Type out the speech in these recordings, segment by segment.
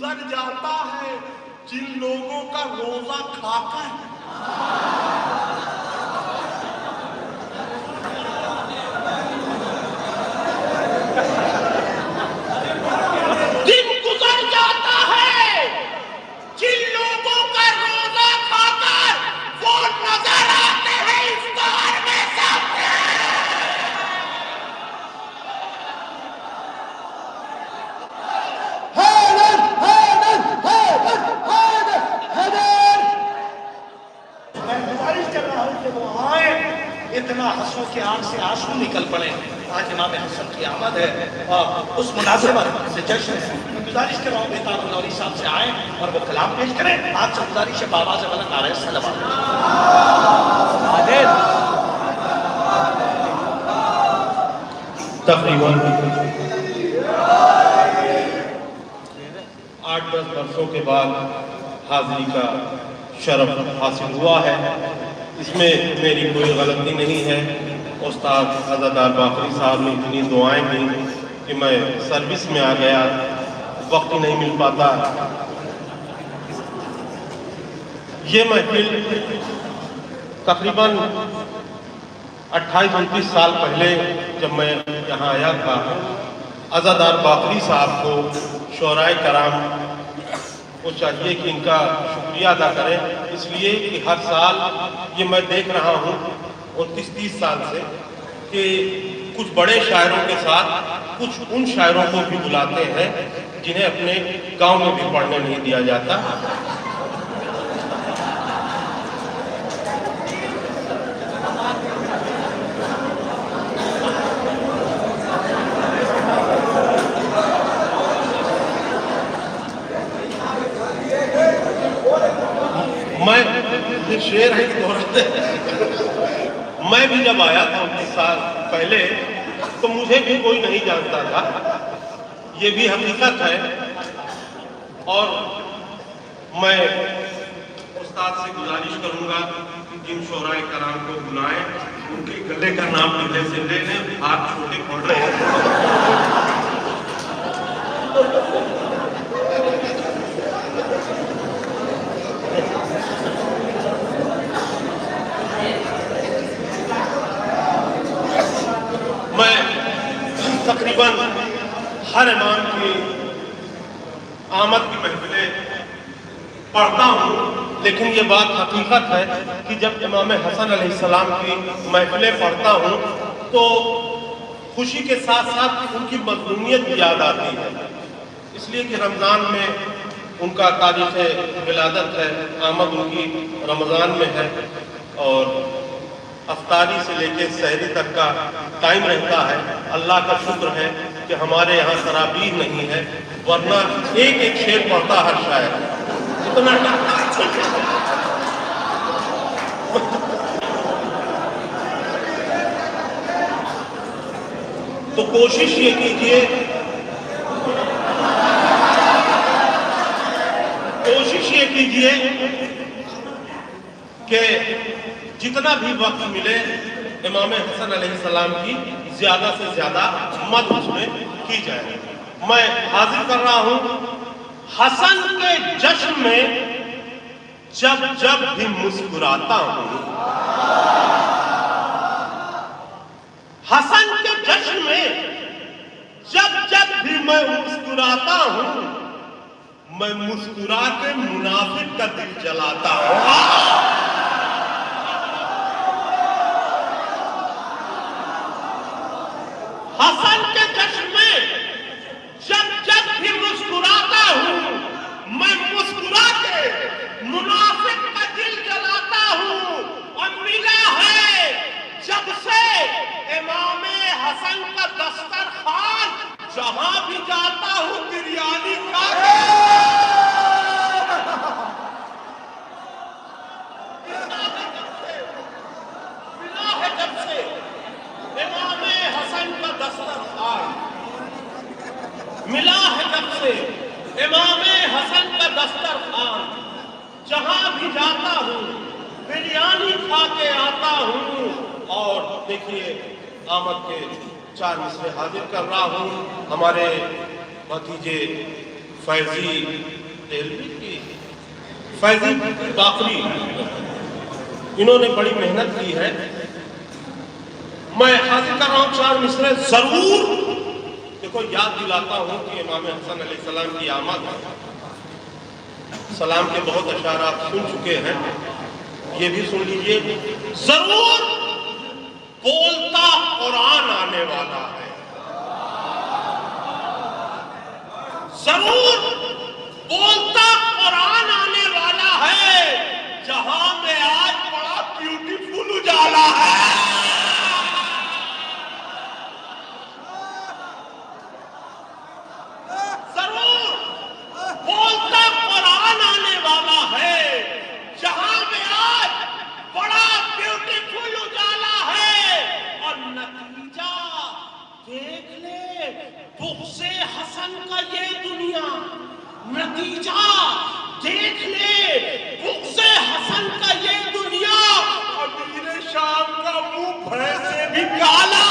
گزر جاتا ہے جن لوگوں کا روزہ کھا کر اتنا ہنسو کہ آنکھ سے آنسو نکل پڑے. آج امام حسن کی آمد ہے اور اس مناسبت سے جشن ہے. گزارش کر رہا ہوں بیتاب النوری صاحب سے آئیں اور وہ کلام پیش کریں. آپ سے گزارش ہے بآواز بلند نعرہ صلوات. تقریباً 8-10 برسوں کے بعد حاضری کا شرف حاصل ہوا ہے. اس میں میری کوئی غلطی نہیں ہے. استاد عزادار باقری صاحب نے اتنی دعائیں دیں کہ میں سروس میں آ گیا, وقت ہی نہیں مل پاتا. یہ محفل تقریباً 28-29 سال پہلے جب میں یہاں آیا تھا, عزادار باقری صاحب کو شعراء کرام کو چاہیے کہ ان کا شکریہ ادا کریں, اس لیے کہ ہر سال یہ میں دیکھ رہا ہوں 29-30 سال سے کہ کچھ بڑے شاعروں کے ساتھ کچھ ان شاعروں کو بھی بلاتے ہیں جنہیں اپنے گاؤں میں بھی پڑھنے نہیں دیا جاتا. میں شعر ہے کہ میں بھی جب آیا تھا 29 سال پہلے تو مجھے بھی کوئی نہیں جانتا تھا, یہ بھی حقیقت ہے. اور میں استاد سے گزارش کروں گا جن شعراء کرام کو بلائیں ان کے گلے کا نام پہلے سے لے لیں, ہاتھ چھوٹے پڑ رہے ہیں. تقریباً ہر امام کی آمد کی محفلیں پڑھتا ہوں, لیکن یہ بات حقیقت ہے کہ جب امام حسن علیہ السلام کی محفلیں پڑھتا ہوں تو خوشی کے ساتھ ساتھ ان کی مظلومیت بھی یاد آتی ہے. اس لیے کہ رمضان میں ان کا تاریخ ولادت ہے, آمد ان کی رمضان میں ہے اور افطاری سے لے کے سحری تک کا ٹائم رہتا ہے. اللہ کا شکر ہے کہ ہمارے یہاں تراویح نہیں ہے, ورنہ ایک ایک شعر پڑھتا ہر شاعر. اتنا تو کوشش یہ کیجئے کہ جتنا بھی وقت ملے امام حسن علیہ السلام کی زیادہ سے زیادہ مدح اس میں کی جائے. میں حاضر کر رہا ہوں حسن کے جشن میں جب جب بھی مسکراتا ہوں. حسن کے جشن میں جب جب بھی میں مسکراتا ہوں, میں مسکرا کے منافق کا دل جلاتا ہوں. حسن کے جشن میں جب جب بھی مسکراتا ہوں, میں مسکرا کے منافق کا دل جلاتا ہوں. اور ملا ہے جب سے امام حسن کا دسترخوان, جہاں بھی جاتا ہوں بریانی کھا کے. ملا ہے جب سے امام حسن کا دسترخوان, ملا ہے جب سے امام حسن کا دسترخوان, جہاں بھی جاتا ہوں بریانی کھا کے آتا ہوں. اور دیکھیے آمد کے 4 مصرے حاضر کر رہا ہوں. ہمارے بھتیجے فیضی دہلوی کی فیضی باقری، انہوں نے بڑی محنت کی ہے. میں حاضر کر رہا ہوں 4 مصرے ضرور. دیکھو یاد دلاتا ہوں کہ امام حسن علیہ السلام کی آمد ہے. سلام کے بہت اشعار آپ سن چکے ہیں، یہ بھی سن لیجئے. ضرور بولتا قرآن آنے والا ہے، ضرور بولتا قرآن آنے والا ہے، جہاں میں آج بڑا بیوٹیفل اجالا ہے. ضرور بولتا قرآن آنے والا ہے، جہاں میں آج بڑا بیوٹیفل اجالا ہے. اور نتیجہ دیکھ لے بغض حسن کا یہ دنیا، نتیجہ دیکھ لے بغض حسن کا یہ دنیا. امیر شام کا منہ بھینس سے بھی کالا.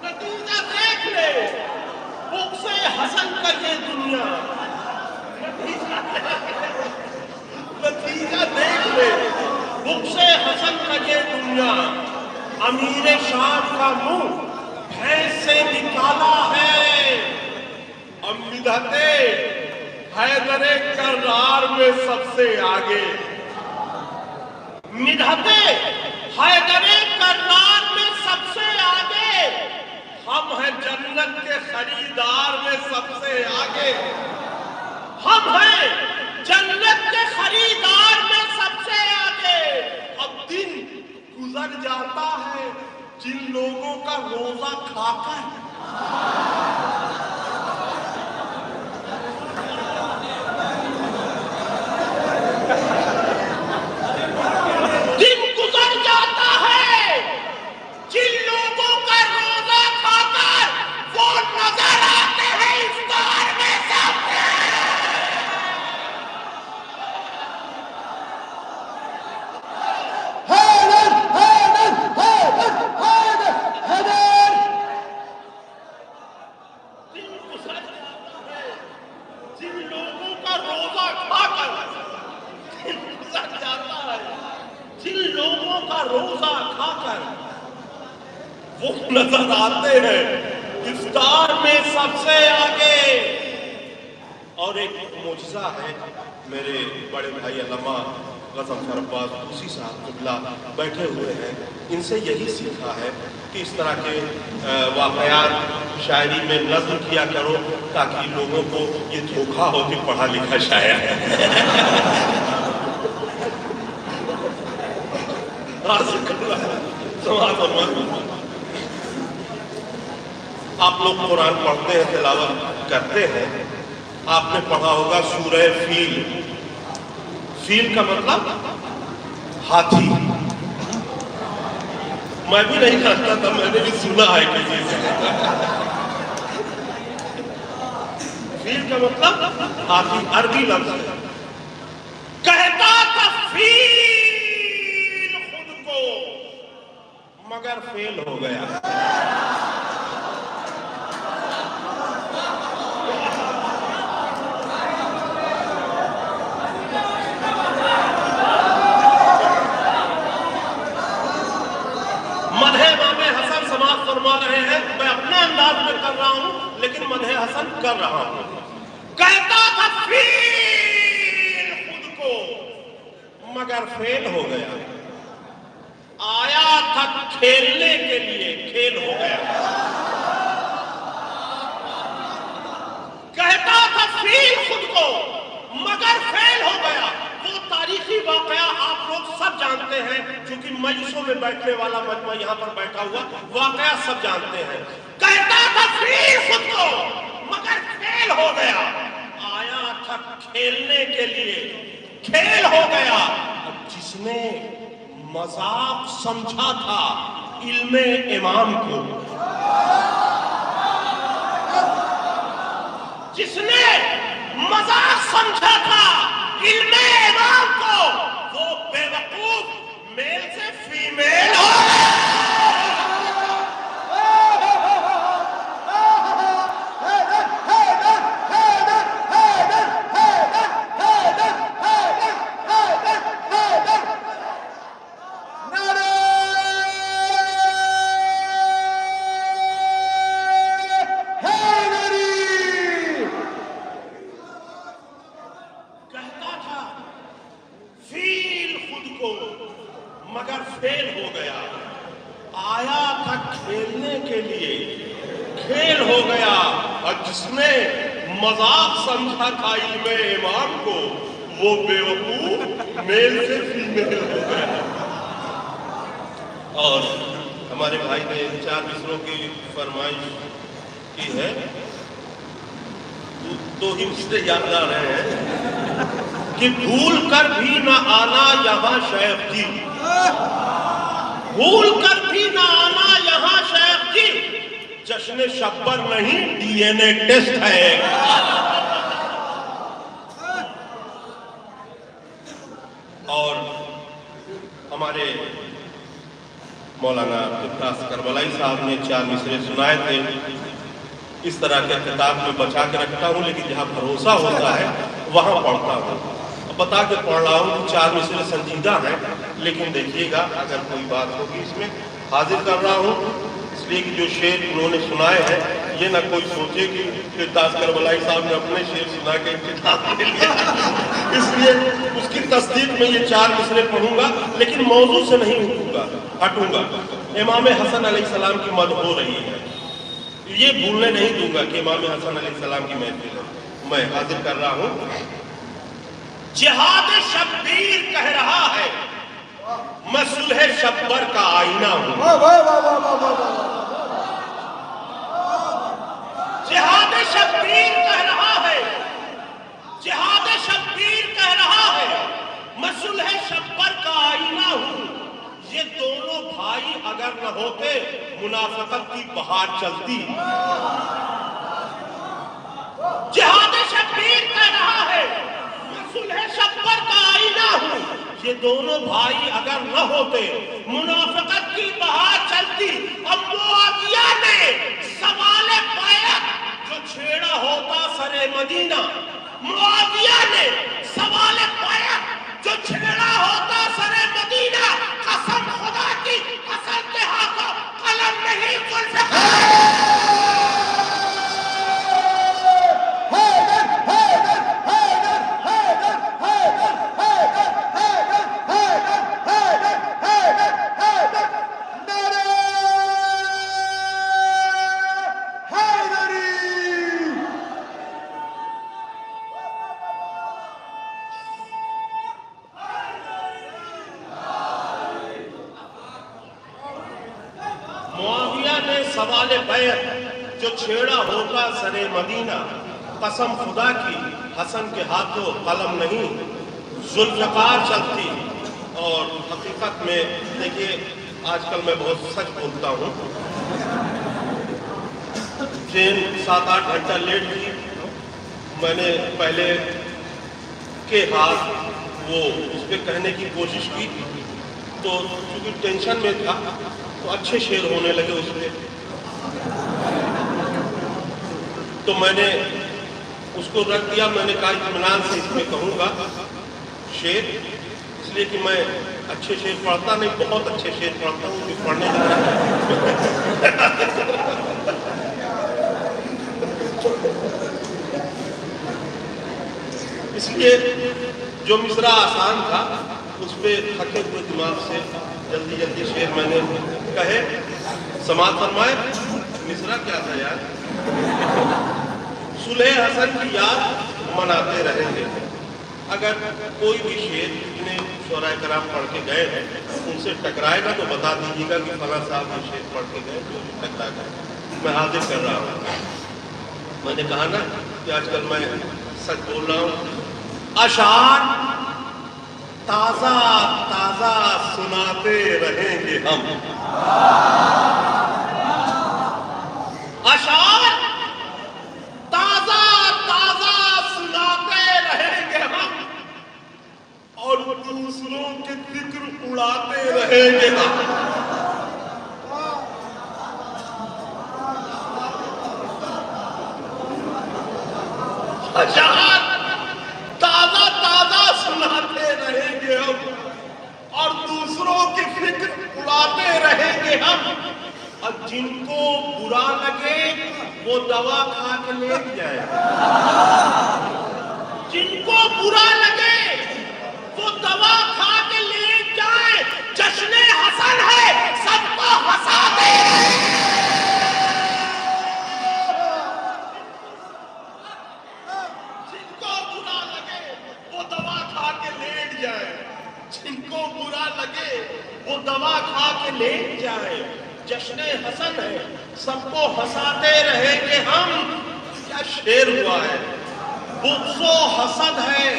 نتیجہ دیکھ لے بغض حسن کا یہ دنیا، نتیجہ دیکھ لے بغض حسن کا یہ دنیا. امیر شام کا منہ بھینس سے نکالا ہے. مدحت حیدر کرار میں سب سے آگے، مدحت حیدر کرار میں سب سے آگے. ہم ہیں جنت کے خریدار میں سب سے آگے، ہم ہیں جنت کے خریدار میں سب سے آگے. اب دن گزر جاتا ہے جن لوگوں کا روزہ کھا کر دن گزر جاتا ہے جن لوگوں کا روزہ کھا کر وہ نظر آتے ہیں افطار میں سب سے. روزہ کھا کر وہ نظر آتے ہیں افطار میں سب سے آگے. اور ایک معجزہ ہے، میرے بڑے بھائی علامہ غضنفر عباس طوسی صاحب قبلہ بیٹھے ہوئے ہیں. ان سے یہی سیکھا ہے کہ اس طرح کے واقعات شاعری میں نظم کیا کرو تاکہ لوگوں کو یہ دھوکہ ہو کہ پڑھا لکھا شاعر ہے. آپ لوگ قرآن پڑھتے ہیں، تلاوت کرتے ہیں. آپ نے پڑھا ہوگا سورہ فیل. فیل کا مطلب ہاتھی. میں بھی نہیں کرتا تھا، میں نے بھی سنا ہے کسی سے. فیل کا مطلب ہاتھی، عربی لفظ ہے. کہتا تھا فیل خود کو مگر فیل ہو گیا. مدح امام حسن سماعت فرما رہے ہیں، میں اپنے انداز میں کر رہا ہوں لیکن مدح حسن کر رہا ہوں. کہتا تھا فیل خود کو مگر فیل ہو گیا. آیا تھا کھیلنے کے لیے، کھیل ہو گیا. کہتا تھا فیل خود کو مگر فیل ہو گیا. وہ تاریخی واقعہ آپ لوگ سب جانتے ہیں، چونکہ مجلسوں میں بیٹھنے والا مجمع یہاں پر بیٹھا ہوا، واقعہ سب جانتے ہیں. کہتا تھا فیل خود کو مگر فیل ہو گیا. آیا تھا کھیلنے کے لیے، کھیل ہو گیا. جس نے مذاق سمجھا تھا علم امام کو، جس نے مذاق سمجھا تھا علم امام کو، وہ بے وقوف میل سے فیمیل ہو گیا. کھیلنے کے لیے کھیل ہو گیا، اور جس نے مذاق سمجھا تھا علم امام کو، وہ بے وقوف میل سے فیمیل ہو گیا۔ اور ہمارے بھائی نے 4 مصروں کی فرمائش کی ہے، تو ہی مصرے یاد آ رہے ہیں کہ بھول کر بھی نہ آنا یہاں شیخ جی، بھول کر بھی نہ آنا یہاں شیخ جی، جشن شبر نہیں ڈی این اے ٹیسٹ ہے۔ اور ہمارے مولانا عبدالقاس کربلائی صاحب نے 4 مصرے سنائے تھے، اس طرح کے کتاب میں بچا کے رکھتا ہوں، لیکن جہاں بھروسہ ہوتا ہے وہاں پڑھتا ہوں۔ اب بتا کے پڑھ رہا ہوں کہ 4 مصرے سنجیدہ ہیں، لیکن دیکھیے گا اگر کوئی بات ہوگی اس میں حاضر کر رہا ہوں، اس لیے کہ جو شعر انہوں نے سنائے ہیں یہ نہ کوئی سوچے کہ عبدالقاس کربلائی صاحب نے اپنے شعر سنا کے کتاب لے لیا، اس لیے اس کی تصدیق میں یہ 4 مصرے پڑھوں گا، لیکن موضوع سے نہیں ہٹوں گا۔ امام حسن علیہ السلام کی مدح ہو رہی ہے، یہ بھولنے نہیں دوں گا کہ امام حسن علیہ السلام کی محفل ہے۔ میں حاضر کر رہا ہوں۔ جہاد شبیر کہہ رہا ہے میں صلح شبر کا آئینہ ہوں، جہاد شبیر کہہ رہا ہے، جہاد شبیر کہہ رہا ہے میں صلح شبر کا آئینہ ہوں، یہ دونوں بھائی اگر نہ ہوتے منافقت کی بہار چلتی۔ جہاد شبیر کہہ رہا ہے میں صلح شبر کا آئینہ ہوں، یہ دونوں بھائی اگر نہ ہوتے منافقت کی بہار چلتی۔ اب معاویہ نے سوال بیعت جو چھیڑا ہوتا سر مدینہ، معاویہ نے سوال بیعت جو چھیڑا ہوتا سر مدینہ، قسم خدا کی حسن کے ہاتھوں قلم نہیں سوال بیعت جو چھیڑا ہوتا سر مدینہ، قسم خدا کی حسن کے ہاتھوں قلم نہیں ذوالفقار چلتی۔ اور حقیقت میں دیکھیے آج کل میں بہت سچ بولتا ہوں، ٹرین 7-8 گھنٹہ لیٹ تھی، میں نے پہلے کے ہاتھ وہ اس پہ کہنے کی کوشش کی، تو چونکہ ٹینشن میں تھا تو اچھے شعر ہونے لگے اس پہ، تو میں نے اس کو رکھ دیا۔ میں نے کہا اطمینان سے اس میں کہوں گا شعر، اس لیے کہ میں اچھے شعر پڑھتا نہیں، بہت اچھے شعر پڑھتا ہوں کہ پڑھنے اس لیے جو مصرع آسان تھا اس پہ تھکے ہوئے دماغ سے جلدی جلدی شعر میں نے کہے۔ سماعت فرمائے، مصرع کیا تھا یار؟ صلح حسن کی یاد مناتے رہیں گے۔ اگر کوئی بھی شعر جنہیں شعراء کرام پڑھ کے گئے ہیں ان سے ٹکرائے گا تو بتا دیجیے گا کہ فلاں صاحب یہ شعر پڑھ کے گئے جو ٹکرا گئے۔ میں حاضر کر رہا ہوں۔ میں نے کہا نا کہ آج کل میں سچ بول رہا ہوں۔ اشعار تازہ تازہ سناتے رہیں گے ہم، اشعار تازہ تازہ سناتے رہیں گے ہم، اور دوسروں کے فکر اڑاتے رہیں گے ہم۔ اشعار تازہ تازہ سناتے رہیں گے ہم، اور دوسروں کی فکر اڑاتے رہیں گے ہم، اور جن کو برا لگے وہ دوا کھا کے لیٹ جائے، جن کو برا لگے وہ دوا کھا کے لیٹ جائے۔ جشن حسن ہے سب کو ہنسا دے جن کو برا لگے وہ دوا کھا کے لیٹ جائے، جن کو برا لگے وہ دوا کھا کے لیٹ جائے. جشن حسن ہے، سب کو ہنساتے رہیں گے ہم. کیا شعر ہوا ہے. بغض و حسد ہے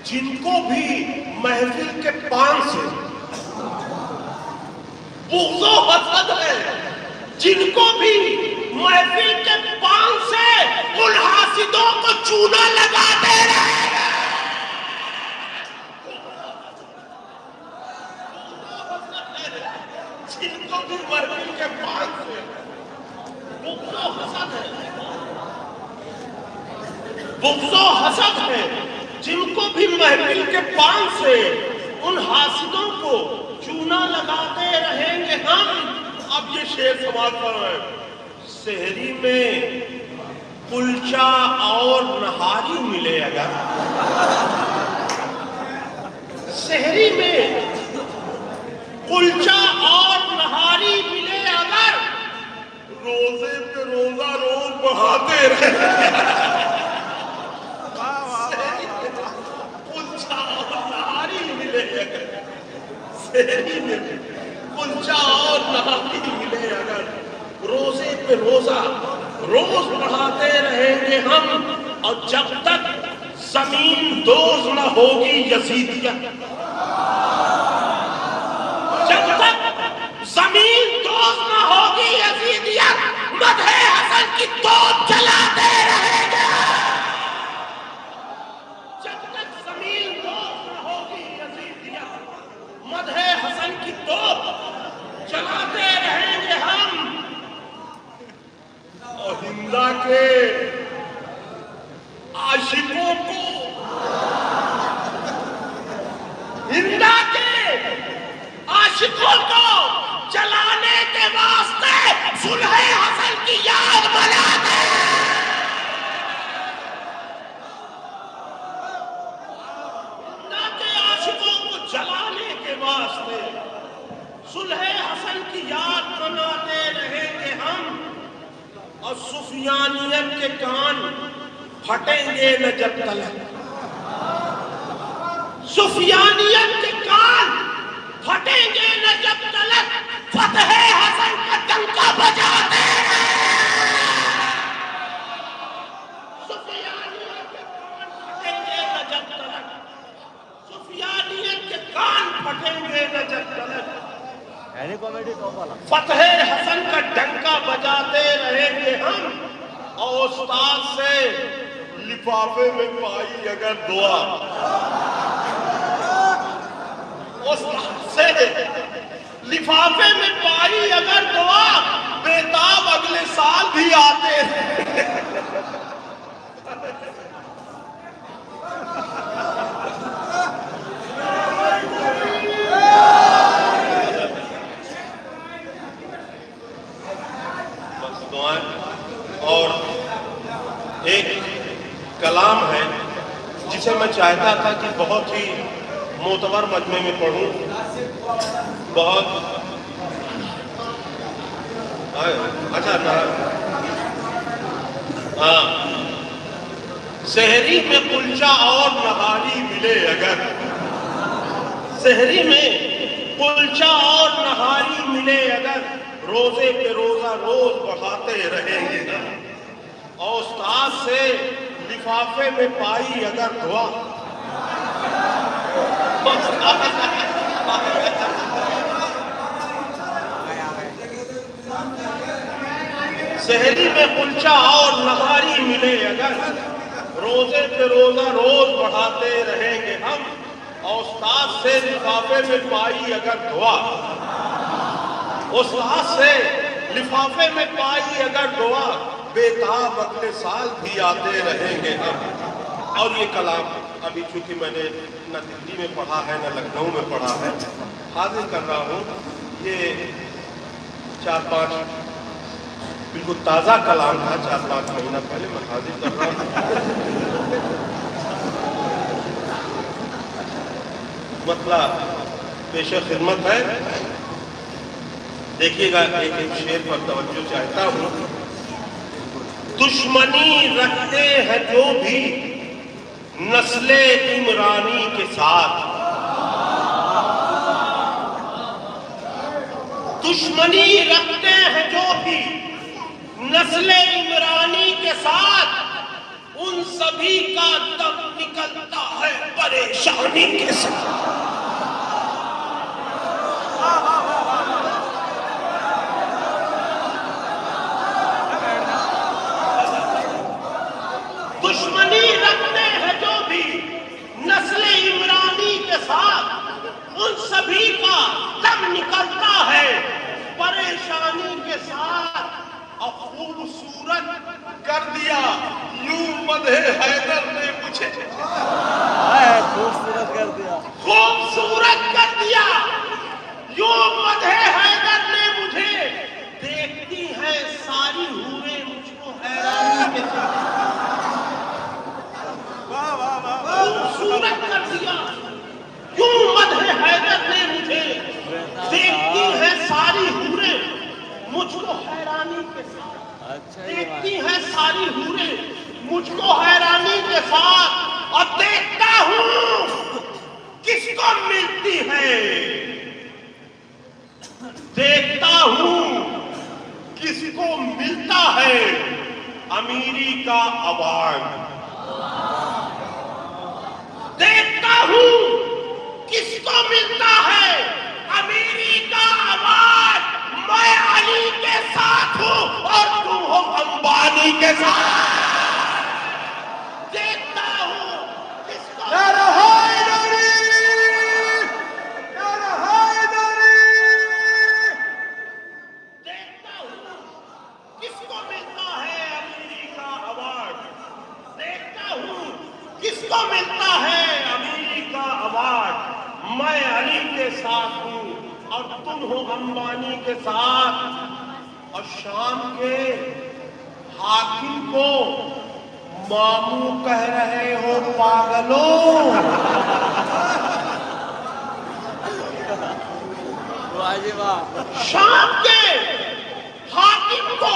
جن کو بھی محفل کے پان سے، بغض و حسد ہے جن کو بھی محفل کے پان سے ان حاسدوں کو چونا لگاتے رہے. جن کو بھی محفل کے پان سے بغض و حسد ہے، بغض و حسد ہے جن کو بھی محفل کے پان سے ان حاسدوں کو چونا لگاتے رہیں گے ہم. اب یہ شعر سماعت فرمائیں. سحری میں کلچا اور نہاری ملے اگر، سحری میں کلچا اور نہاری ملے اگر، روزے پہ روزہ روز بڑھاتے رہے. کلچا اور نہاری ملے اگر، سحری میں کلچا اور نہاری ملے اگر، روزے پہ روزہ روز بڑھاتے رہیں گے ہم. اور جب تک زمین دوز نہ ہوگی یزیدیت، جب تک زمین دوز نہ ہوگی یزیدیت، مدح حسن کی توپ چلاتے رہیں گے. جب تک زمین دوز نہ ہوگی یزیدیت، مدح حسن کی توپ چلاتے رہیں گے ہم. اور ہندا کے عاشقوں کو، ہندا کے عاشقوں کو جلانے کے واسطے صلح حسن کی یاد بناتے. ہندا کے عاشقوں کو جلانے کے واسطے صلح حسن کی یاد بناتے رہیں گے ہم. اور سفیانیت کے کان پھٹیں گے نہ جب تلک، سفیانیت کے کان پھٹیں گے نہ جب تلک، فتح حسن کا ڈنکا بجاتے ہیں. سفیانیت کے کان پھٹیں گے نہ جب تلک، سفیانیت کے کان پھٹیں گے نہ جب تلک، فتح حسن کا ڈنکا بجاتے رہیں گے ہم. اور استاد سے لفافے میں پائی اگر دعا، استاد سے لفافے میں پائی اگر دعا، بیتاب اگلے سال بھی آتے ہیں. اور ایک کلام ہے جسے میں چاہتا تھا کہ بہت ہی معتبر مجمع میں پڑھوں. بہت اچھا سحری میں کلچا اور نہاری ملے اگر، سحری میں کلچا اور نہاری ملے اگر، روزے پہ روزہ روز بڑھاتے رہیں گے. اور استاد سے لفافے میں پائی اگر دعا، سحری میں کلچا اور نہاری ملے اگر، روزے پہ روزہ روز بڑھاتے رہیں گے ہم. اور استاد سے لفافے میں پائی اگر دعا، استاد سے لفافے میں پائی اگر دعا، بیتاب اگلے سال بھی آتے رہیں گے ہم. اور یہ کلام ابھی چونکہ میں نے نہ دلی میں پڑھا ہے نہ لکھنؤ میں پڑھا ہے، حاضر کر رہا ہوں. یہ 4-5 بالکل تازہ کلام تھا، 4-5 مہینہ پہلے میں حاضر کر رہا ہوں. مسئلہ پیش خدمت ہے. دیکھیے گا ایک شعر پر توجہ چاہتا ہوں. دشمنی رکھتے ہیں جو بھی نسل عمرانی کے ساتھ، دشمنی رکھتے ہیں جو بھی نسل عمرانی کے ساتھ، ان سبھی کا دم نکلتا ہے پریشانی کے ساتھ. دشمنی رکھتے ہیں جو بھی نسل عمرانی کے ساتھ، ان سبھی کا دم نکلتا ہے پریشانی کے ساتھ. اور خوبصورت کر دیا یوں مدح حیدر نے مجھے، خوبصورت کر دیا، خوبصورت کر دیا یوں مدح حیدر نے مجھے. دیکھتی ہیں ساری حوریں مجھ کو حیرانی کے ساتھ. خوبصورت کر دیا یوں مدح حیدر نے مجھے، دیکھتی ہیں ساری حوریں مجھ کو حیرانی کے ساتھ، دیکھتی ہیں ساری حوریں مجھ کو حیرانی کے ساتھ. اور دیکھتا ہوں کس کو ملتی ہے، دیکھتا ہوں کس کو ملتا ہے امیری کا ایوارڈ. دیکھتا ہوں کس کو ملتا ہے امیری کا ایوارڈ. میں علی کے ساتھ ہوں اور تم ہو امبانی کے ساتھ. دیکھتا ہوں کس کو دیکھتا ہوں کس کو ملتا ہے امیری کا ایوارڈ. دیکھتا ہوں کس کو ملتا ہے امیری کا ایوارڈ. میں علی کے ساتھ ہوں اور تم ہو امبانی کے ساتھ. اور شام کے حاکم کو ماموں کہہ رہے ہو پاگلوں. شام کے حاکم کو